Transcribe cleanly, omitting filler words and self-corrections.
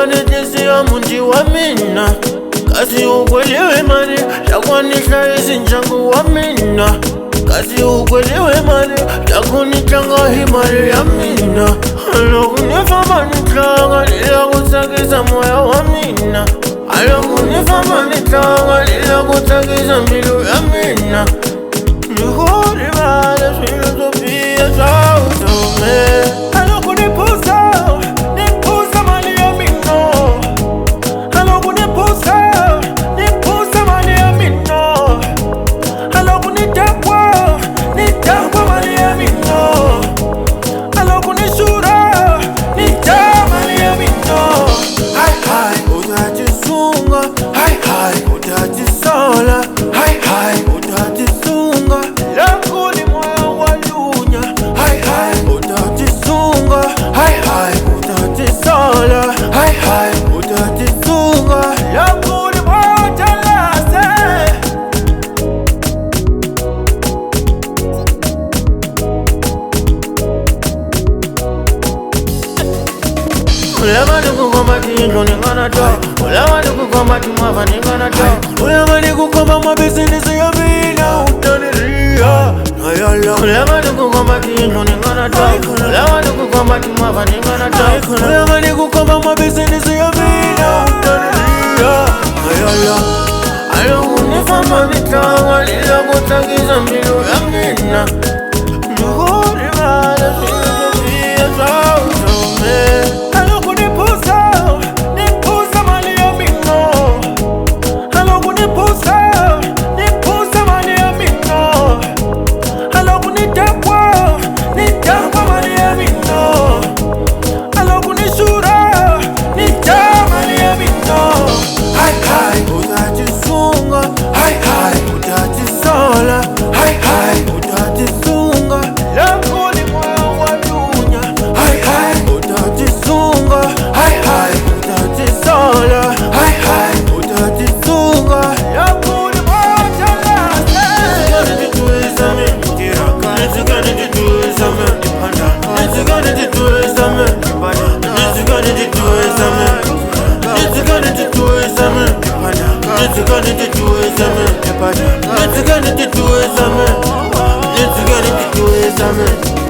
wanetesiya munji wa mina kasi ukwelewe mani takwanisa izinjangu wa mina kasi ukwelewe mani takunitanga himari ya mina alokunifama nitanga lila kutsakisa moya wa mina alokunifama nitanga lila kutsakisa mbilu ya mina nihori vale filosofia zautome alokunipusa nipusa mali ya mino alokunipusa nipusa mali ya mino alokunitakwa nitakwa mali ya mino alokunishura nita mali ya mino hai hai utajisunga hai hai utajisola hai hai utajisunga lakuni moyo walunya hai hai utajisunga hai hai utajisola hai hai utajisunga lakuni moyo jalase Ulama nikukoma tingo ningana to Ulama nikukoma timava ningana to Ulama nikukoma mabizinesi ya mina utaniria Ayala Ulama nikukoma tingo ningana to Ulama nikukoma timava ningana to Ulama nikukoma mabizinesi ya mina utaniria Ayala Alokunifama mitanga lila kutakisa mbilu ya mina Nuhuri vada filosofia zautome Let's go to do it,